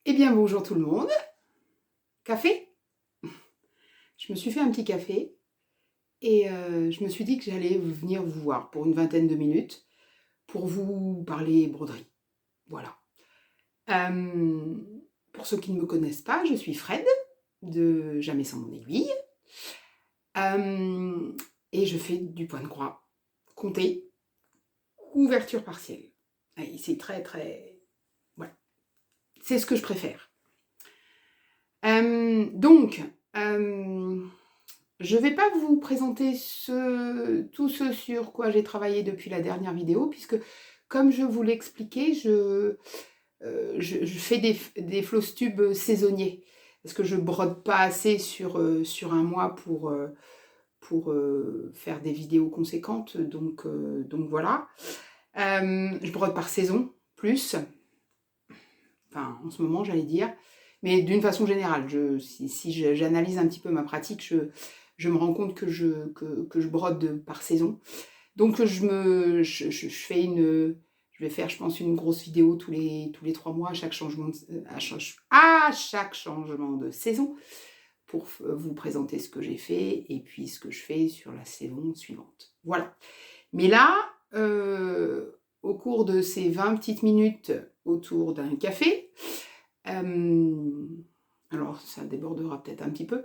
Eh bien, bonjour tout le monde. Café? Je me suis fait un petit café et je me suis dit que j'allais venir vous voir pour une vingtaine de minutes pour vous parler broderie. Voilà. Hem, pour ceux qui ne me connaissent pas, je suis Fred de Jamais sans mon aiguille. Hem et je fais du point de croix, compté, couverture partielle. Et c'est très voilà, c'est ce que je préfère. Donc, je ne vais pas vous présenter tout ce sur quoi j'ai travaillé depuis la dernière vidéo, puisque comme je vous l'expliquais, je fais des floss tubes saisonniers. Parce que je ne brode pas assez sur un mois pour faire des vidéos conséquentes. Donc voilà. Je brode par saison, plus. Enfin, en ce moment, j'allais dire. Mais d'une façon générale, si j'analyse un petit peu ma pratique, je me rends compte que je brode par saison. Donc je fais je vais faire, je pense, une grosse vidéo tous les 3 mois à chaque changement de saison pour vous présenter ce que j'ai fait et puis ce que je fais sur la saison suivante. Voilà. Mais là, au cours de ces 20 petites minutes autour d'un café, alors ça débordera peut-être un petit peu,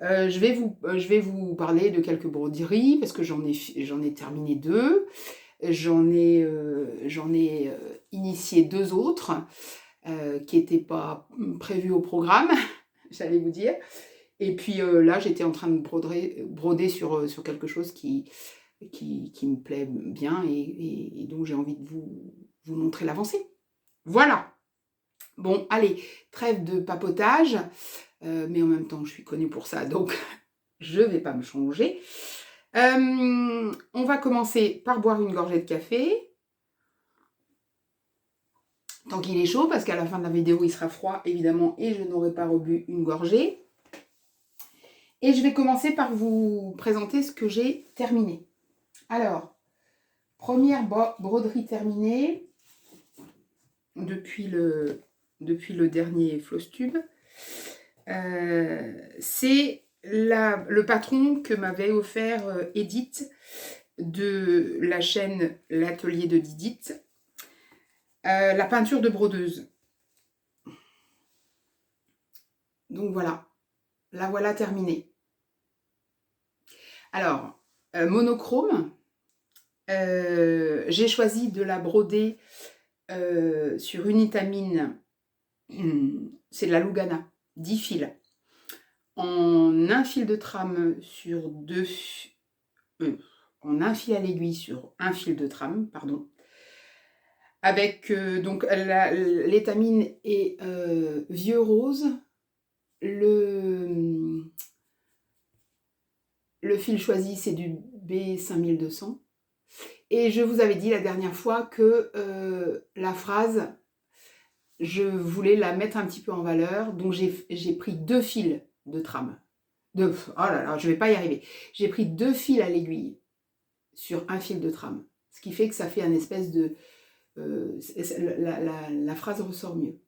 je vais vous parler de quelques broderies parce que j'en ai terminé 2. J'en ai initié 2 autres qui n'étaient pas prévues au programme, j'allais vous dire. Et puis là, j'étais en train de broder sur quelque chose qui me plaît bien et dont j'ai envie de vous montrer l'avancée. Voilà. Bon, allez, trêve de papotage, mais en même temps, je suis connue pour ça, donc je ne vais pas me changer. On va commencer par boire une gorgée de café. Tant qu'il est chaud, parce qu'à la fin de la vidéo, il sera froid, évidemment, et je n'aurai pas rebu une gorgée. Et je vais commencer par vous présenter ce que j'ai terminé. Alors, première broderie terminée depuis le dernier floss tube. C'est le patron que m'avait offert Edith de la chaîne L'Atelier de Didith, la peinture de brodeuse. Donc voilà, la voilà terminée. Alors, monochrome, j'ai choisi de la broder sur une étamine, c'est de la Lugana, 10 fils, en un fil de trame sur en un fil à l'aiguille sur un fil de trame, pardon. Avec donc l'étamine est vieux rose, le fil choisi c'est du B5200. Et je vous avais dit la dernière fois que la phrase, je voulais la mettre un petit peu en valeur, donc j'ai pris 2 fils de trame. Oh là là, je ne vais pas y arriver. J'ai pris 2 fils à l'aiguille sur un fil de trame, ce qui fait que ça fait un espèce de... la phrase ressort mieux.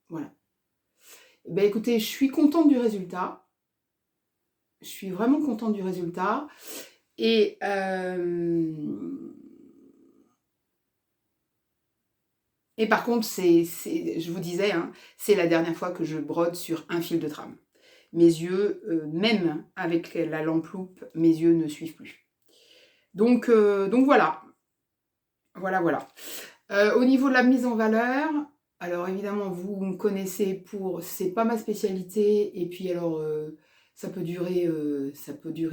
Voilà. Ben écoutez, je suis contente du résultat. Je suis vraiment contente du résultat. Et par contre, je vous disais, hein, c'est la dernière fois que je brode sur un fil de trame. Mes yeux, même avec la lampe loupe, mes yeux ne suivent plus. Donc voilà. Voilà. Au niveau de la mise en valeur, alors évidemment, vous me connaissez c'est pas ma spécialité, et puis alors, ça peut durer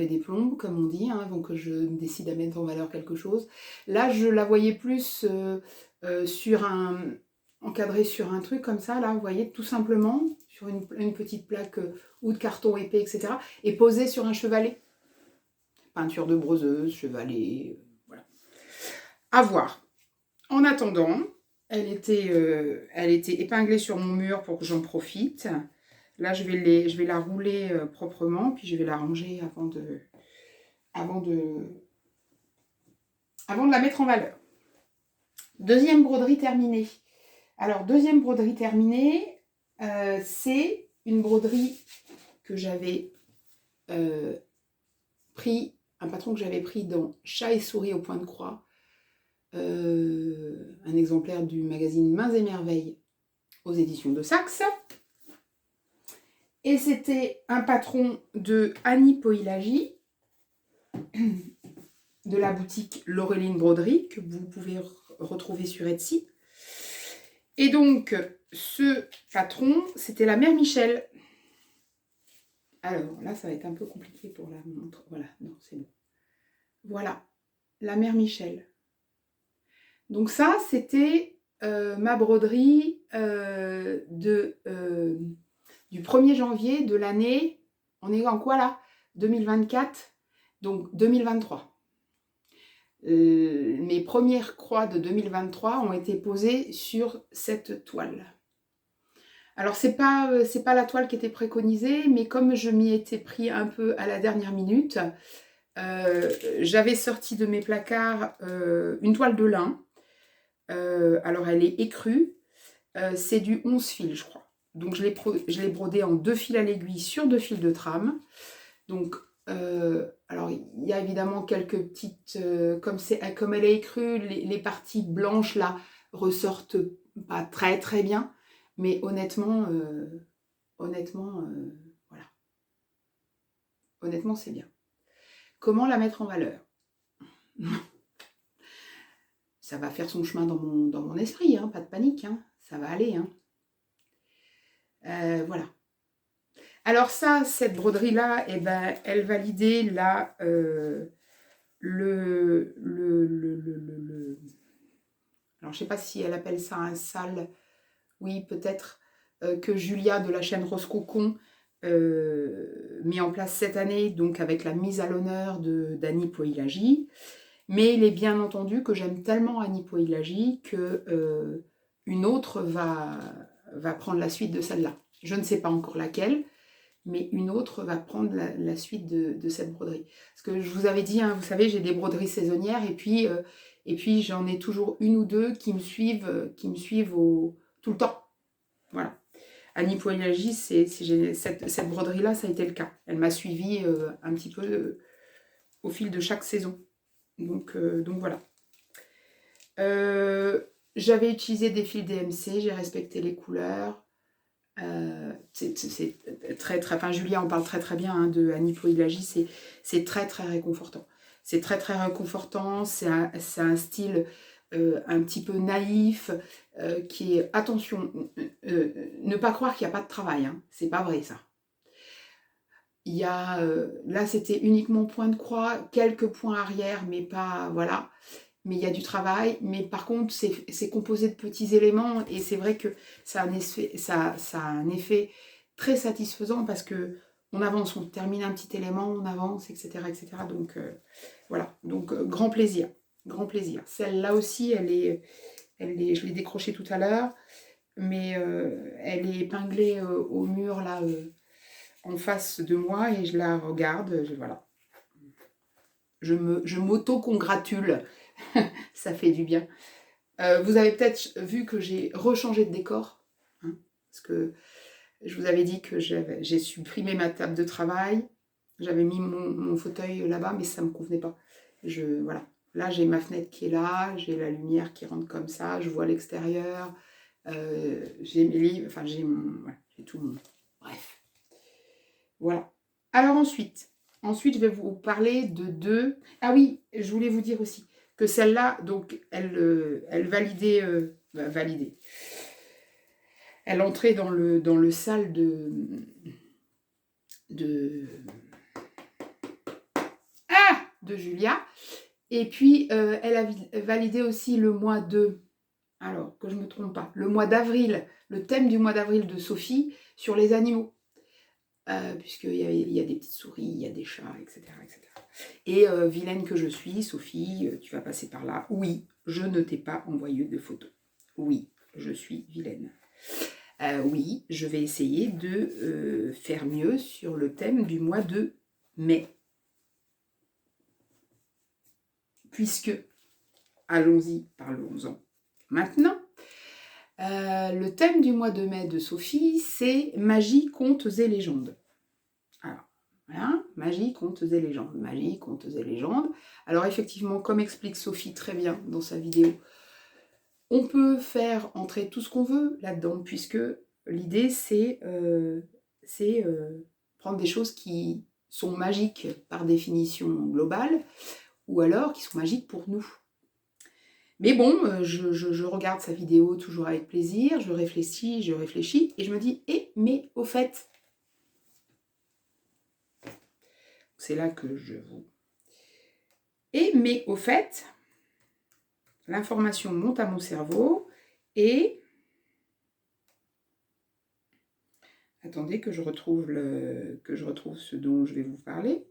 des plombes, comme on dit, hein, avant que je me décide à mettre en valeur quelque chose. Là, je la voyais plus encadrée sur un truc comme ça, là, vous voyez, tout simplement, sur une petite plaque ou de carton épais, etc., et posée sur un chevalet. Peinture de brodeuse, chevalet, voilà. À voir. En attendant, elle était épinglée sur mon mur pour que j'en profite. Là, je vais la rouler proprement, puis je vais la ranger avant de la mettre en valeur. Deuxième broderie terminée. Alors, deuxième broderie terminée, C'est une broderie que j'avais pris, un patron que j'avais pris dans Chat et souris au point de croix, un exemplaire du magazine Mains et Merveilles aux éditions de Saxe. Et c'était un patron de Annie Poilagi, de la boutique Laureline Broderie, que vous pouvez retrouver sur Etsy. Et donc, ce patron, c'était la mère Michel. Alors, là, ça va être un peu compliqué pour la montre. Voilà, non, c'est bon. Voilà, la mère Michel. Donc ça, c'était ma broderie du 1er janvier de l'année, on est en quoi là? 2024, donc 2023. Mes premières croix de 2023 ont été posées sur cette toile. Alors c'est pas la toile qui était préconisée, mais comme je m'y étais pris un peu à la dernière minute, j'avais sorti de mes placards une toile de lin. Alors elle est écrue, c'est du 11 fils je crois. Donc je l'ai brodé en 2 fils à l'aiguille sur 2 fils de trame. Donc alors il y a évidemment quelques petites, comme elle est écrue, les parties blanches là ressortent pas très très bien, mais honnêtement, voilà, honnêtement c'est bien. Comment la mettre en valeur? Ça va faire son chemin dans mon esprit, hein, pas de panique, hein, ça va aller. Hein. Voilà. Alors ça, cette broderie-là, eh ben, elle validait là alors je sais pas si elle appelle ça un sale, oui peut-être, que Julia de la chaîne Rose Cocon met en place cette année, donc avec la mise à l'honneur d'Annie Poilagi. Mais il est bien entendu que j'aime tellement Annie Poilagi que une autre va prendre la suite de celle-là. Je ne sais pas encore laquelle, mais une autre va prendre la suite de cette broderie. Parce que je vous avais dit, hein, vous savez, j'ai des broderies saisonnières et puis j'en ai toujours une ou deux qui me suivent tout le temps. Voilà. Annie Poilagi, cette broderie-là, ça a été le cas. Elle m'a suivi un petit peu au fil de chaque saison. Donc voilà. J'avais utilisé des fils DMC, j'ai respecté les couleurs. C'est très très, enfin Julia en parle très très bien hein, de Annie Poilagi, c'est très très réconfortant. C'est très très réconfortant, c'est un style un petit peu naïf, qui est, attention, ne pas croire qu'il n'y a pas de travail, hein, c'est pas vrai ça. Il y a, là c'était uniquement point de croix, quelques points arrière, mais pas, voilà. Mais il y a du travail, mais par contre c'est composé de petits éléments et c'est vrai que ça a un effet très satisfaisant parce que on avance, on termine un petit élément, on avance, etc. etc. Donc voilà, donc grand plaisir, grand plaisir. Celle-là aussi, je l'ai décrochée tout à l'heure, mais elle est épinglée au mur là en face de moi et je la regarde, voilà. Je m'auto-congratule. Ça fait du bien. Vous avez peut-être vu que j'ai rechangé de décor. Hein, parce que je vous avais dit que j'ai supprimé ma table de travail. J'avais mis mon fauteuil là-bas, mais ça ne me convenait pas. Voilà. Là, j'ai ma fenêtre qui est là. J'ai la lumière qui rentre comme ça. Je vois l'extérieur. J'ai mes livres. Enfin, voilà, j'ai tout mon... Bref. Voilà. Alors ensuite, je vais vous parler de deux... Ah oui, je voulais vous dire aussi que celle-là, donc, elle validait... validait. Elle entrait dans le salle de Julia. Et puis, elle a validé aussi le mois de... Alors, que je ne me trompe pas. Le mois d'avril, le thème du mois d'avril de Sophie sur les animaux. Puisqu'il y a des petites souris, il y a des chats, etc. etc. Et vilaine que je suis, Sophie, tu vas passer par là. Oui, je ne t'ai pas envoyé de photos. Oui, je suis vilaine. Oui, je vais essayer de faire mieux sur le thème du mois de mai. Puisque, allons-y, parlons-en maintenant. Le thème du mois de mai de Sophie, c'est magie, contes et légendes. Alors, voilà, magie, contes et légendes. Magie, contes et légendes. Alors effectivement, comme explique Sophie très bien dans sa vidéo, on peut faire entrer tout ce qu'on veut là-dedans, puisque l'idée, c'est prendre des choses qui sont magiques par définition globale, ou alors qui sont magiques pour nous. Mais bon, je regarde sa vidéo toujours avec plaisir, je réfléchis, et je me dis, mais au fait, c'est là que je vous... mais au fait, l'information monte à mon cerveau, et... Attendez que je retrouve ce dont je vais vous parler.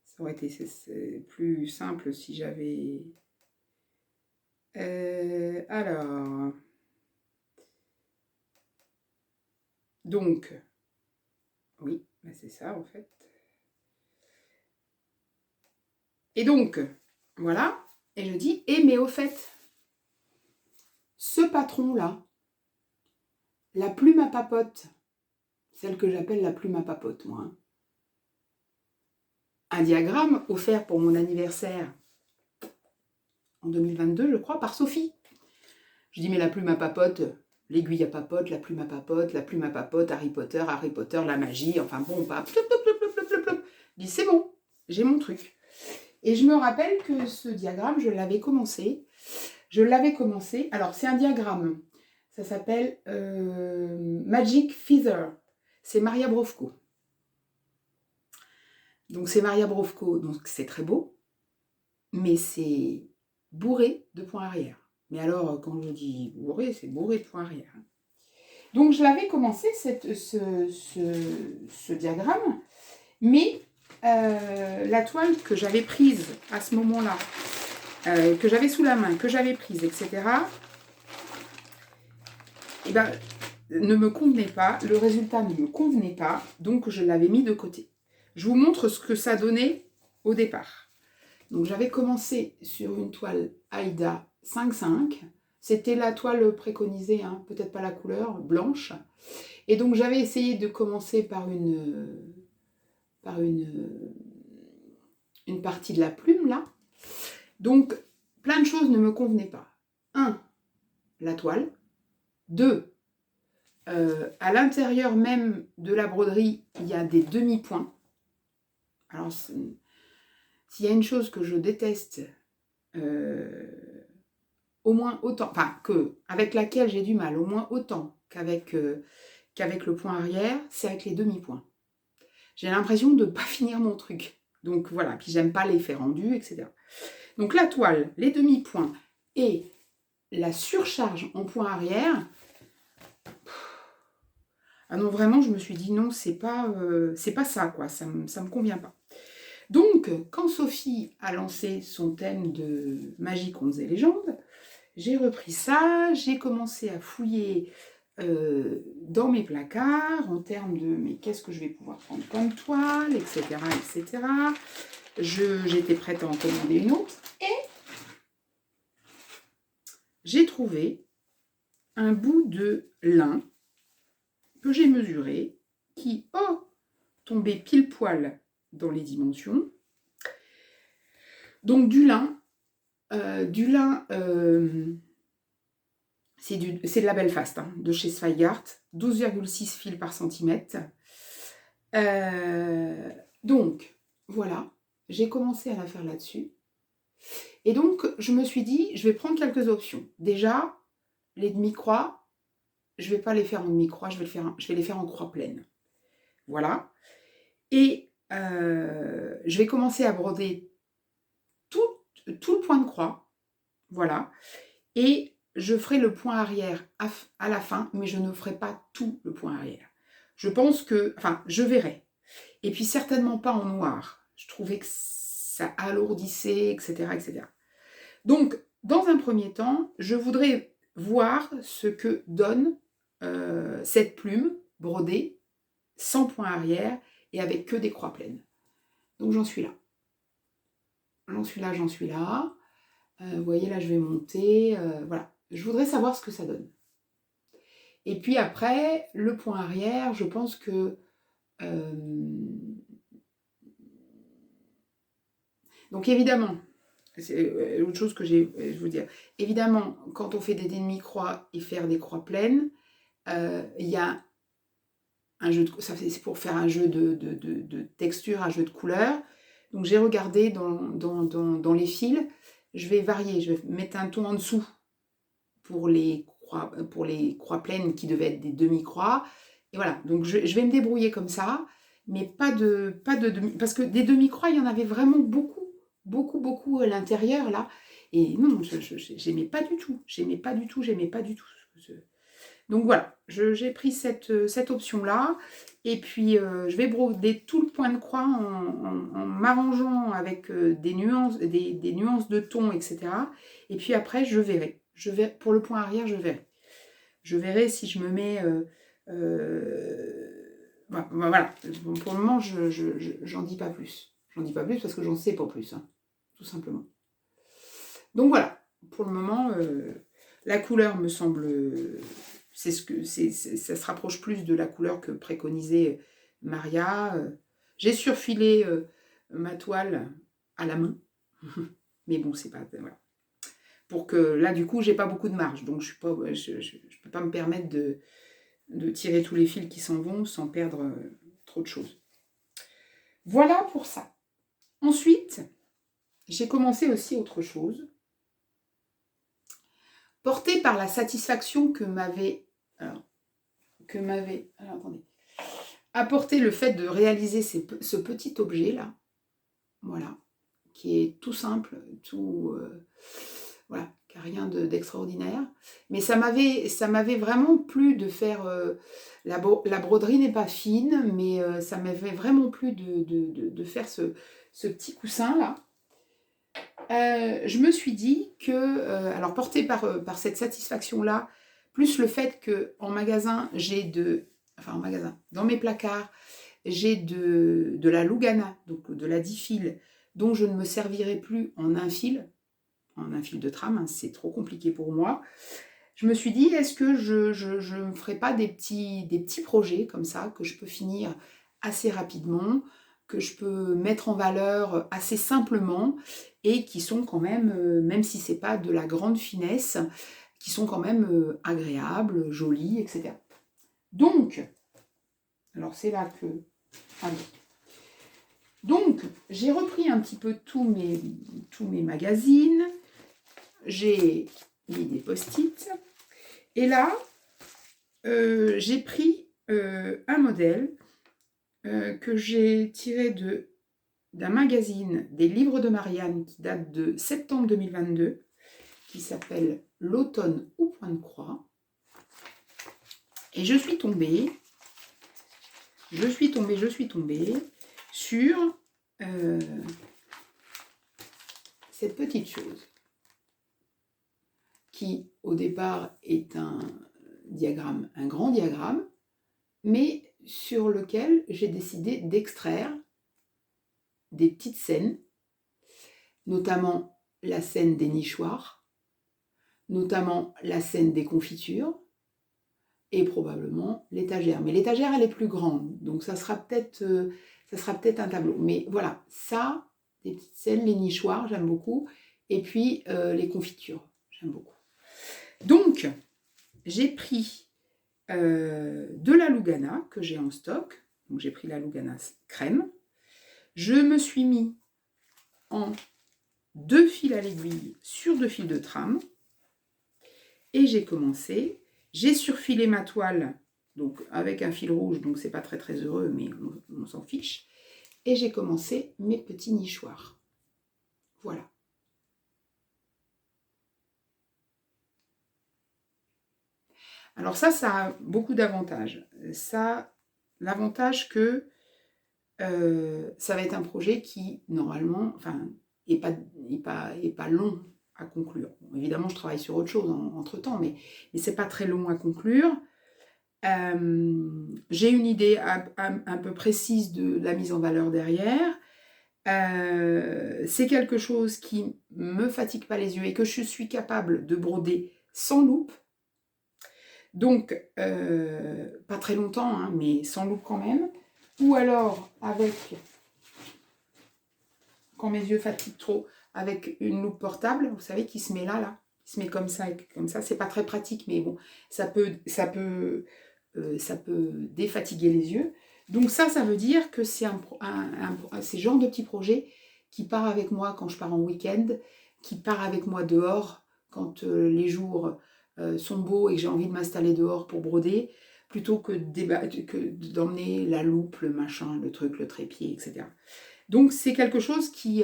Ça aurait été plus simple si j'avais... alors... Donc... Oui, ben c'est ça en fait. Et donc, voilà. Et je dis, mais au fait, ce patron-là, la plume à papote, celle que j'appelle la plume à papote, moi, hein, un diagramme offert pour mon anniversaire en 2022, je crois, par Sophie. Je dis, mais la plume à papote, l'aiguille à papote, la plume à papote, Harry Potter, la magie, enfin bon, pas... Je dis, c'est bon, j'ai mon truc. Et je me rappelle que ce diagramme, je l'avais commencé. Alors, c'est un diagramme. Ça s'appelle Magic Feather. C'est Maria Brovko. Donc, c'est Maria Brovko. Donc, c'est très beau. Mais c'est bourré de points arrière. Mais alors, quand je dis bourré, c'est bourré de points arrière. Donc, je l'avais commencé, ce diagramme. Mais la toile que j'avais prise à ce moment-là, que j'avais sous la main, que j'avais prise, etc., eh ben, ne me convenait pas, le résultat ne me convenait pas, donc je l'avais mis de côté. Je vous montre ce que ça donnait au départ. Donc j'avais commencé sur une toile Aïda 5,5, c'était la toile préconisée, hein, peut-être pas la couleur, blanche. Et donc j'avais essayé de commencer par une partie de la plume, là. Donc, plein de choses ne me convenaient pas. 1, la toile. 2, à l'intérieur même de la broderie, il y a des demi-points. Alors, s'il y a une chose que je déteste, au moins autant, enfin, avec laquelle j'ai du mal, au moins autant qu'avec le point arrière, c'est avec les demi-points. J'ai l'impression de ne pas finir mon truc. Donc voilà, puis j'aime pas l'effet rendu, etc. Donc la toile, les demi-points et la surcharge en point arrière, ah non, vraiment, je me suis dit non, c'est pas ça, quoi, ça me convient pas. Donc, quand Sophie a lancé son thème de magie, contes et légendes, j'ai repris ça, j'ai commencé à fouiller dans mes placards en termes de mais qu'est-ce que je vais pouvoir prendre comme toile, etc., etc. J'étais prête à en commander une autre et j'ai trouvé un bout de lin que j'ai mesuré qui tombait pile poil dans les dimensions. Donc du lin, c'est de la Belfast, hein, de chez Zweigart, 12,6 fils par centimètre. Donc, voilà, j'ai commencé à la faire là-dessus. Et donc, je me suis dit, je vais prendre quelques options. Déjà, les demi-croix, je ne vais pas les faire en demi-croix, je vais les faire en croix pleine. Voilà. Et je vais commencer à broder tout le point de croix. Voilà. Et je ferai le point arrière à la fin, mais je ne ferai pas tout le point arrière. Je pense que... Enfin, je verrai. Et puis, certainement pas en noir. Je trouvais que ça alourdissait, etc., etc. Donc, dans un premier temps, je voudrais voir ce que donne cette plume brodée, sans point arrière, et avec que des croix pleines. Donc, j'en suis là. J'en suis là. Vous voyez, là, je vais monter. Voilà. je voudrais savoir ce que ça donne. Et puis après, le point arrière, je pense que... donc évidemment, c'est l'autre chose que je veux vous dire. Évidemment, quand on fait des demi-croix et faire des croix pleines, il y a un jeu de... c'est pour faire un jeu de texture, un jeu de couleurs. Donc j'ai regardé dans les fils, je vais varier, je vais mettre un ton en dessous pour les croix pleines qui devaient être des demi-croix. Et voilà, donc je vais me débrouiller comme ça, mais pas de demi... Parce que des demi-croix, il y en avait vraiment beaucoup à l'intérieur, là. Et non, j'aimais pas du tout. Donc voilà, j'ai pris cette option-là. Et puis, je vais broder tout le point de croix en m'arrangeant avec des nuances de ton, etc. Et puis après, je verrai. Pour le point arrière, je verrai. Je verrai si je me mets... voilà. Pour le moment, j'en dis pas plus. J'en dis pas plus parce que j'en sais pas plus, hein, tout simplement. Donc voilà, pour le moment, la couleur me semble... ça se rapproche plus de la couleur que préconisait Maria. J'ai surfilé ma toile à la main. Mais bon, c'est pas... Voilà. Pour que là, du coup, j'ai pas beaucoup de marge. Donc, je peux pas me permettre de tirer tous les fils qui s'en vont sans perdre trop de choses. Voilà pour ça. Ensuite, j'ai commencé aussi autre chose. Portée par la satisfaction que m'avait apporté le fait de réaliser ce petit objet-là. Voilà. Qui est tout simple, voilà, qui n'a rien d'extraordinaire. Mais ça m'avait vraiment plu de faire... la broderie n'est pas fine, mais ça m'avait vraiment plu de faire ce petit coussin-là. Je me suis dit que... alors, portée par cette satisfaction-là, plus le fait qu'en magasin, dans mes placards, j'ai de la Lugana, donc de la 10 fils, dont je ne me servirai plus en un fil de trame, hein, c'est trop compliqué pour moi. Je me suis dit, est-ce que je ne ferai pas des petits projets comme ça, que je peux finir assez rapidement, que je peux mettre en valeur assez simplement, et qui sont quand même si c'est pas de la grande finesse, qui sont quand même agréables, jolies, etc. Donc, alors c'est là que... Donc, j'ai repris un petit peu tous mes magazines, j'ai mis des post-it, et là, j'ai pris un modèle que j'ai tiré d'un magazine des livres de Marianne qui date de septembre 2022, qui s'appelle L'automne au point de croix. Et je suis tombée sur cette petite chose qui, au départ, est un grand diagramme, mais sur lequel j'ai décidé d'extraire des petites scènes, notamment la scène des nichoirs, notamment la scène des confitures, et probablement l'étagère. Mais l'étagère, elle est plus grande, donc ça sera peut-être un tableau. Mais voilà, ça, des petites scènes, les nichoirs, j'aime beaucoup, et puis les confitures, j'aime beaucoup. Donc, j'ai pris de la Lugana que j'ai en stock, donc j'ai pris la Lugana crème. Je me suis mis en 2 fils à l'aiguille sur 2 fils de trame, et j'ai surfilé ma toile, donc avec un fil rouge, donc c'est pas très très heureux, mais on s'en fiche. Et j'ai commencé mes petits nichoirs. Voilà. Alors ça a beaucoup d'avantages. L'avantage que ça va être un projet qui, normalement, est pas long à conclure. Bon, évidemment, je travaille sur autre chose entre-temps, mais c'est pas très long à conclure. J'ai une idée un peu précise de la mise en valeur derrière. C'est quelque chose qui me fatigue pas les yeux et que je suis capable de broder sans loupe. Donc, pas très longtemps, hein, mais sans loupe quand même. Ou alors, avec, quand mes yeux fatiguent trop, avec une loupe portable, vous savez, qui se met là, là. Qui se met comme ça, et comme ça. C'est pas très pratique, mais bon, ça peut défatiguer les yeux. Donc ça veut dire que c'est ce genre de petit projet qui part avec moi quand je pars en week-end, qui part avec moi dehors quand les jours sont beaux et que j'ai envie de m'installer dehors pour broder, plutôt que d'emmener la loupe, le machin, le truc, le trépied, etc. Donc c'est quelque chose qui...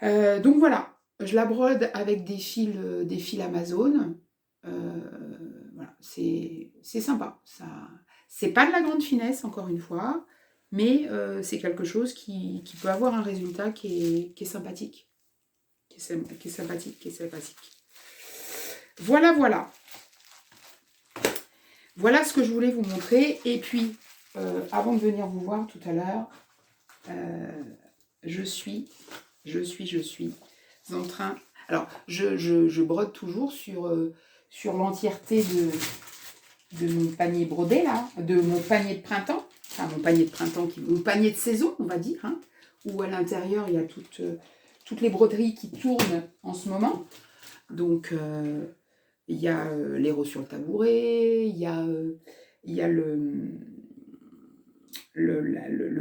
donc voilà, je la brode avec des fils Amazon. Voilà, c'est sympa. C'est pas de la grande finesse, encore une fois, mais c'est quelque chose qui peut avoir un résultat qui est sympathique. Qui est sympathique, qui est sympathique. Voilà, voilà. Voilà ce que je voulais vous montrer. Et puis, avant de venir vous voir tout à l'heure, je suis en train... Alors, je brode toujours sur l'entièreté de mon panier brodé, là, de mon panier de printemps, enfin mon panier de printemps, mon panier de saison, on va dire, hein, où à l'intérieur, il y a toutes les broderies qui tournent en ce moment. Donc, il y a l'héros sur le tabouret, il y a le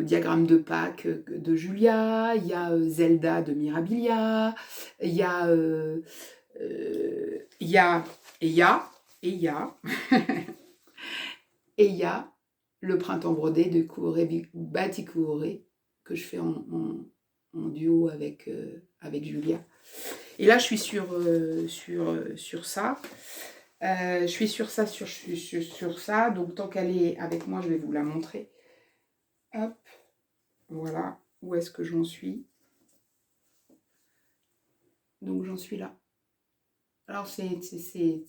diagramme de Pâques de Julia, il y a Zelda de Mirabilia, il y a et il y a le printemps brodé de Kuore Bati Kuore que je fais en duo avec Julia. Et là, je suis sur ça. Je suis sur ça. Donc, tant qu'elle est avec moi, je vais vous la montrer. Hop. Voilà. Où est-ce que j'en suis? Donc, j'en suis là. Alors,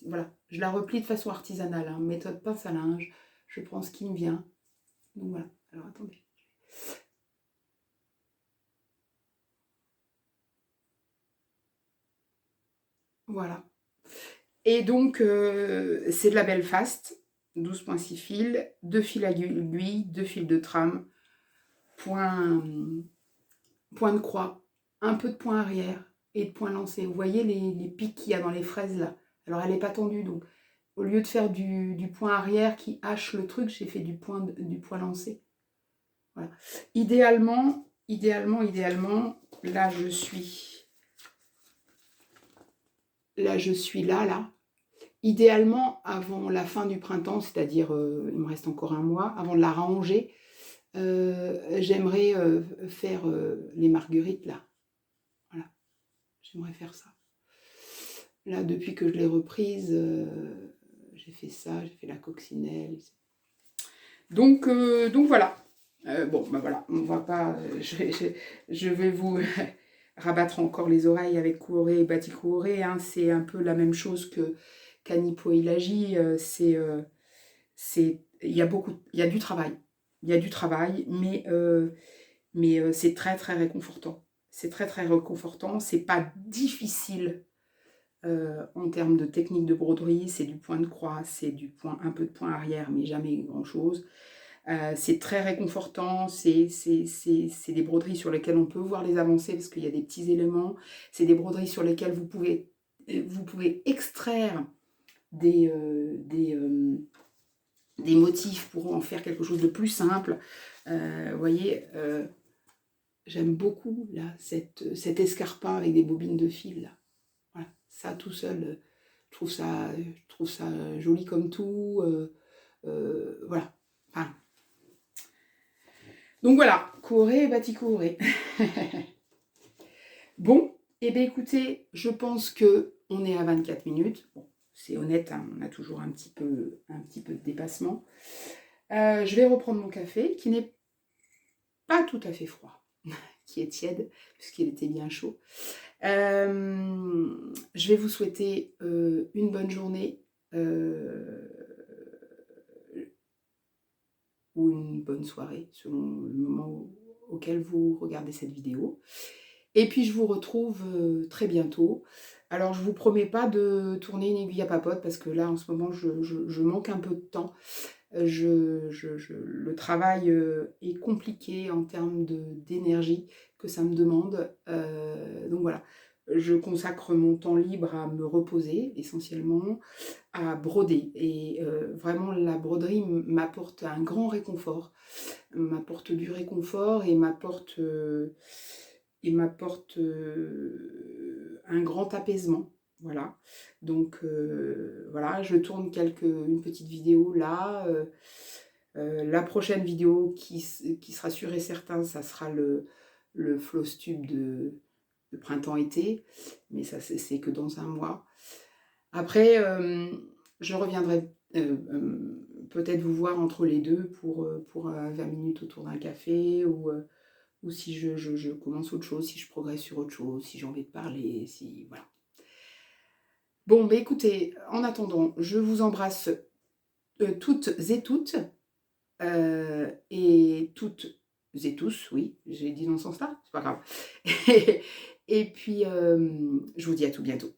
voilà. Je la replie de façon artisanale. Hein. Méthode pince à linge. Je prends ce qui me vient. Donc, voilà. Alors, attendez. Voilà. Et donc, c'est de la Belfast. 12,6 fils. 2 fils à aiguille, 2 fils de trame. Point de croix. Un peu de point arrière et de point lancé. Vous voyez les pics qu'il y a dans les fraises là. Alors, elle n'est pas tendue. Donc, au lieu de faire du point arrière qui hache le truc, j'ai fait du point lancé. Voilà. Idéalement, là, je suis là. Idéalement, avant la fin du printemps, c'est-à-dire, il me reste encore un mois, avant de la ranger, j'aimerais faire les marguerites, là. Voilà, j'aimerais faire ça. Là, depuis que je l'ai reprise, j'ai fait ça, j'ai fait la coccinelle. Donc voilà. Bon, ben voilà, on va pas... je vais vous rabattre encore les oreilles avec Kuore et Bati Kuore. Hein, c'est un peu la même chose que Kanipo Ilagi. Il y a du travail. Il y a du travail, mais c'est très, très réconfortant. C'est très, très réconfortant. C'est pas difficile en termes de technique de broderie. C'est du point de croix, c'est un peu de point arrière, mais jamais grand-chose. C'est très réconfortant, c'est des broderies sur lesquelles on peut voir les avancées parce qu'il y a des petits éléments. C'est des broderies sur lesquelles vous pouvez extraire des motifs pour en faire quelque chose de plus simple. Vous voyez, j'aime beaucoup là, cet escarpin avec des bobines de fil. Là. Voilà, ça tout seul, je trouve ça joli comme tout. Voilà. Enfin, donc voilà, Kuore et Bati Kuore. Bon, et bien écoutez, je pense qu'on est à 24 minutes. Bon, c'est honnête, hein, on a toujours un petit peu de dépassement. Je vais reprendre mon café, qui n'est pas tout à fait froid, qui est tiède, puisqu'il était bien chaud. Je vais vous souhaiter une bonne journée ou une bonne soirée, selon le moment auquel vous regardez cette vidéo. Et puis je vous retrouve, très bientôt. Alors je vous promets pas de tourner une aiguille à papote parce que là en ce moment je manque un peu de temps. Le travail, est compliqué en termes d'énergie que ça me demande, donc voilà. Je consacre mon temps libre à me reposer essentiellement, à broder et vraiment la broderie m'apporte un grand réconfort, m'apporte du réconfort et m'apporte un grand apaisement, voilà. Donc voilà, je tourne une petite vidéo là, la prochaine vidéo qui sera sûre et certain, ça sera le floss tube de printemps-été, mais ça c'est que dans un mois. Après, je reviendrai, peut-être vous voir entre les 2 pour 20 minutes autour d'un café ou si je commence autre chose, si je progresse sur autre chose, si j'ai envie de parler, si voilà. Bon, beh, écoutez, en attendant, je vous embrasse, toutes et toutes, et toutes et tous, oui, j'ai dit dans ce sens-là? C'est pas grave. Et puis, je vous dis à tout bientôt.